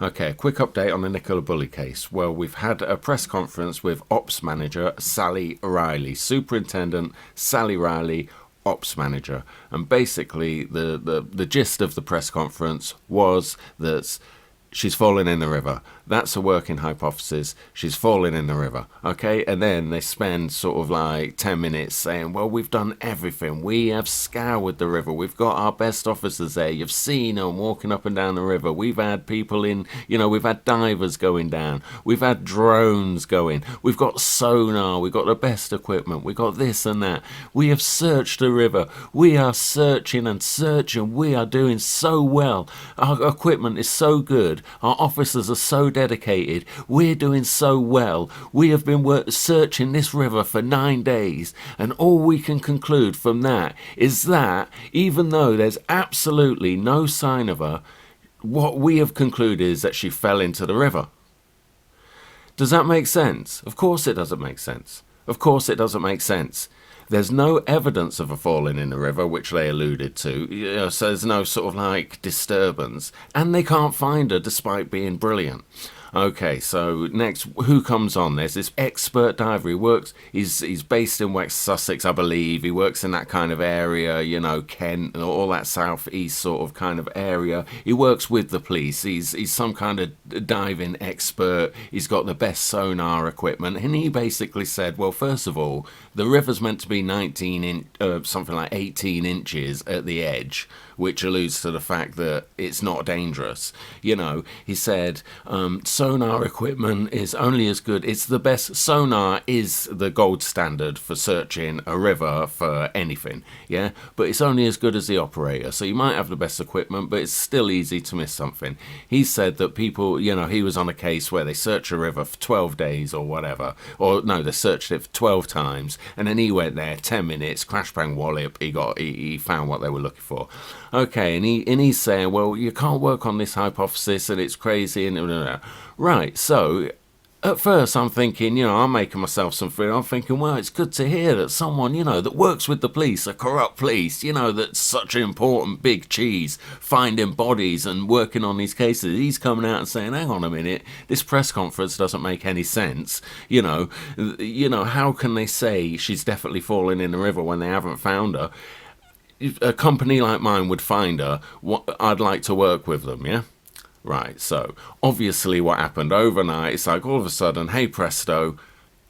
Okay, a quick update on the Nicola Bulley case. Well, we've had a press conference with Ops Manager Sally Riley, Superintendent Sally Riley, Ops Manager. And basically, the gist of the press conference was that she's fallen in the river. That's a working hypothesis. She's fallen in the river. Okay, and then they spend sort of like 10 minutes saying, well, we've done everything. We have scoured the river. We've got our best officers there. You've seen them walking up and down the river. We've had people in, we've had divers going down. We've had drones going. We've got sonar. We've got the best equipment. We've got this and that. We have searched the river. We are searching and searching. We are doing so well. Our equipment is so good. Our officers are so dedicated. We're doing so well. We have been searching this river for 9 days, and all we can conclude from that is that even though there's absolutely no sign of her, what we have concluded is that she fell into the river. Does that make sense? Of course it doesn't make sense. Of course it doesn't make sense. There's no evidence of her falling in the river, which they alluded to, so there's no sort of like disturbance, and they can't find her despite being brilliant. Okay, so next, who comes on? There's this expert diver. He works. He's based in West Sussex, I believe. He works in that kind of area, Kent and all that southeast sort of kind of area. He works with the police. He's some kind of diving expert. He's got the best sonar equipment, and he basically said, well, first of all, the river's meant to be something like 18 inches at the edge, which alludes to the fact that it's not dangerous. He said, sonar equipment is only as good. It's the best. Sonar is the gold standard for searching a river for anything, yeah? But it's only as good as the operator. So you might have the best equipment, but it's still easy to miss something. He said that people, he was on a case where they searched a river for 12 days or whatever. Or no, they searched it for 12 times. And then he went there, 10 minutes, crash bang wallop, he found what they were looking for. Okay, and he's saying, well, you can't work on this hypothesis and it's crazy and right. So at first I'm thinking, I'm making myself some food. I'm thinking, well, it's good to hear that someone, that works with the police, a corrupt police, that's such an important big cheese, finding bodies and working on these cases. He's coming out and saying, hang on a minute, this press conference doesn't make any sense. How can they say she's definitely fallen in the river when they haven't found her? A company like mine would find her. I'd like to work with them, yeah? Right, so obviously what happened overnight, it's like all of a sudden, hey presto,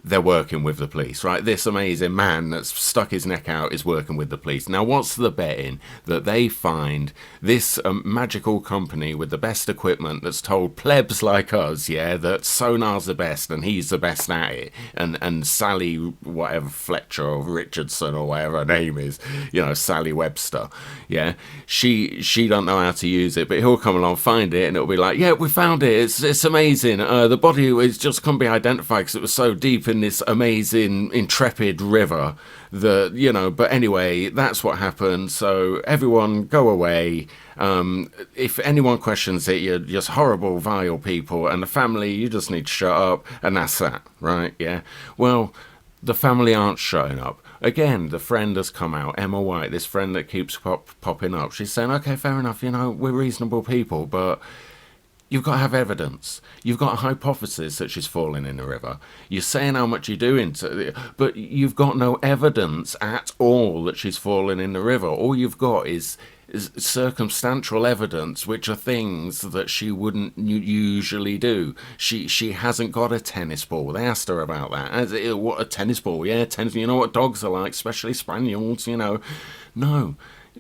they're working with the police, right? This amazing man that's stuck his neck out is working with the police. Now, what's the betting that they find this magical company with the best equipment that's told plebs like us, yeah, that sonar's the best and he's the best at it, and Sally, whatever, Fletcher or Richardson or whatever her name is, Sally Webster, yeah, she don't know how to use it, but he'll come along, find it, and it'll be like, yeah, we found it, it's amazing. The body is just couldn't be identified because it was so deep in this amazing, intrepid river that, but anyway, that's what happened. So everyone go away. If anyone questions it, you're just horrible, vile people, and the family, you just need to shut up, and that's that, right? Yeah. Well, the family aren't shutting up. Again, the friend has come out, Emma White, this friend that keeps popping up. She's saying, okay, fair enough, we're reasonable people, but you've got to have evidence. You've got a hypothesis that she's fallen in the river. You're saying how much you're doing, but you've got no evidence at all that she's fallen in the river. All you've got is circumstantial evidence, which are things that she wouldn't usually do. She hasn't got a tennis ball. They asked her about that. What, a tennis ball? Yeah, tennis. You know what dogs are like, especially spaniels. No.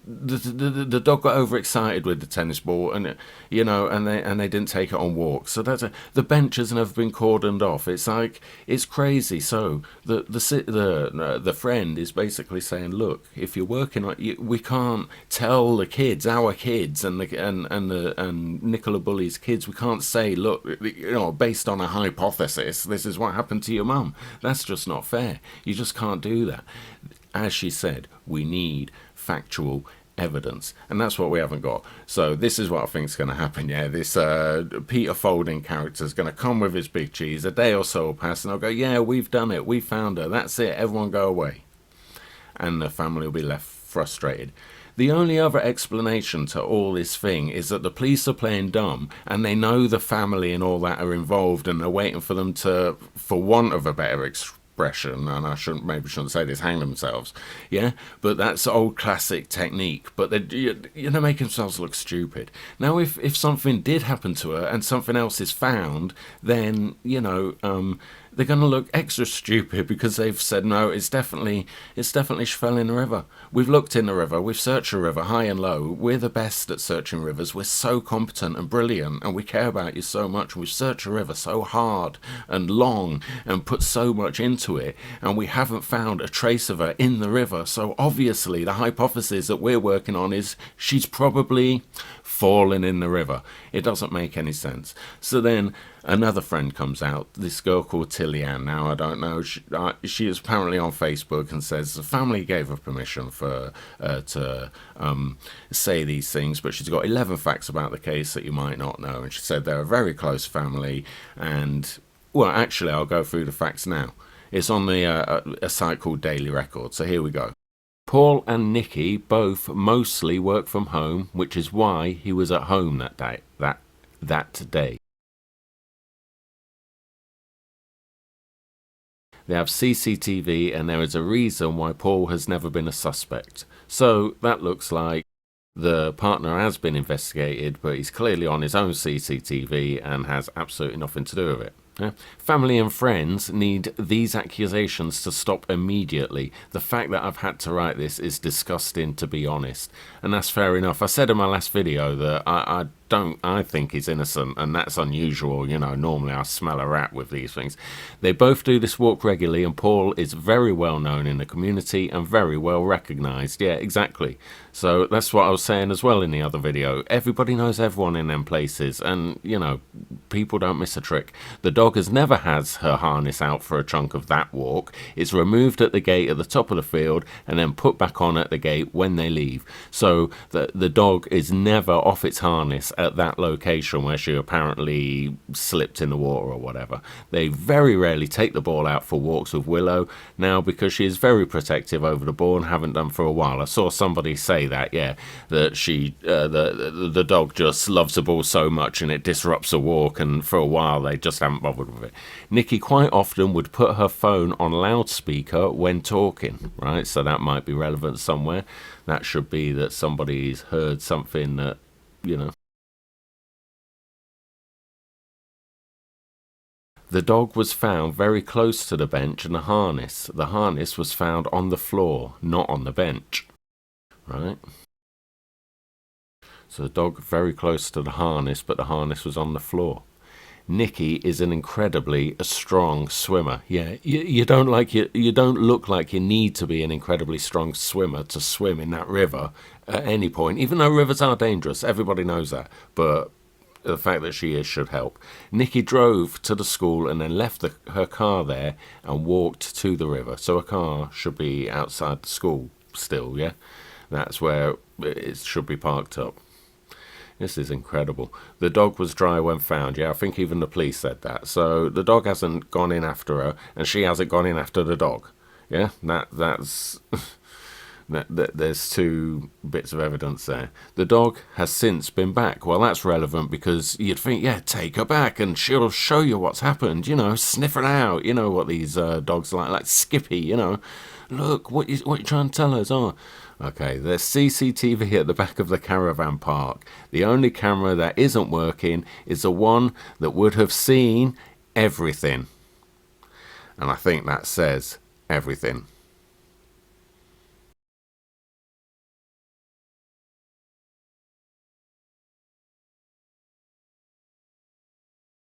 The dog got overexcited with the tennis ball, and and they didn't take it on walks. So the bench has never been cordoned off. It's like, it's crazy. So the friend is basically saying, look, if you're working on, we can't tell the kids, our kids, and Nicola Bulley's kids, we can't say, look, based on a hypothesis, this is what happened to your mum. That's just not fair. You just can't do that. As she said, we need factual evidence, and that's what we haven't got. So this is what I think is going to happen. Yeah, this Peter Folding character is going to come with his big cheese. A day or so will pass, and I'll go, yeah, we've done it, we found her, that's it, everyone go away, and the family will be left frustrated. The only other explanation to all this thing is that the police are playing dumb and they know the family and all that are involved and they're waiting for them to, for want of a better expression, and I maybe shouldn't say this, hang themselves, yeah, but that's old classic technique. But they're making themselves look stupid. Now, if something did happen to her and something else is found, then they're going to look extra stupid because they've said no, it's definitely she fell in the river. We've looked in the river, we've searched the river high and low. We're the best at searching rivers. We're so competent and brilliant, and we care about you so much. We've searched a river so hard and long and put so much into it, and we haven't found a trace of her in the river. So obviously the hypothesis that we're working on is she's probably fallen in the river. It doesn't make any sense. So then another friend comes out, this girl called Tillian. Now, I don't know, she is apparently on Facebook and says the family gave her permission for to say these things, but she's got 11 facts about the case that you might not know. And she said they're a very close family. And, well, actually, I'll go through the facts now. It's on a site called Daily Record. So here we go. Paul and Nikki both mostly work from home, which is why he was at home that day. That day. They have CCTV, and there is a reason why Paul has never been a suspect. So that looks like the partner has been investigated, but he's clearly on his own CCTV and has absolutely nothing to do with it. Yeah. Family and friends need these accusations to stop immediately. The fact that I've had to write this is disgusting, to be honest. And that's fair enough. I said in my last video that I think he's innocent, and that's unusual. Normally I smell a rat with these things. They both do this walk regularly, and Paul is very well known in the community and very well recognised. Yeah, exactly. So that's what I was saying as well in the other video. Everybody knows everyone in them places, and, people don't miss a trick. The dog has never had her harness out for a chunk of that walk. It's removed at the gate at the top of the field and then put back on at the gate when they leave. So the dog is never off its harness at that location where she apparently slipped in the water or whatever. They very rarely take the ball out for walks with Willow now because she is very protective over the ball and haven't done for a while. I saw somebody say that, yeah, that she the dog just loves the ball so much and it disrupts the walk, and for a while they just haven't bothered with it. Nikki quite often would put her phone on loudspeaker when talking, right? So that might be relevant somewhere. That should be that somebody's heard something that, The dog was found very close to the bench and the harness. The harness was found on the floor, not on the bench. Right? So the dog very close to the harness, but the harness was on the floor. Nikki is an incredibly strong swimmer. Yeah, you don't look like you need to be an incredibly strong swimmer to swim in that river at any point, even though rivers are dangerous. Everybody knows that. But the fact that she is should help. Nikki drove to the school and then left her car there and walked to the river. So her car should be outside the school still, yeah? That's where it should be parked up. This is incredible. The dog was dry when found. Yeah, I think even the police said that. So the dog hasn't gone in after her, and she hasn't gone in after the dog. Yeah, that's... There's two bits of evidence there. The dog has since been back. Well, that's relevant because you'd think, yeah, take her back and she'll show you what's happened. Sniff her out. You know what these dogs like Skippy. Look, what you trying to tell us? Oh, okay. There's CCTV at the back of the caravan park. The only camera that isn't working is the one that would have seen everything, and I think that says everything.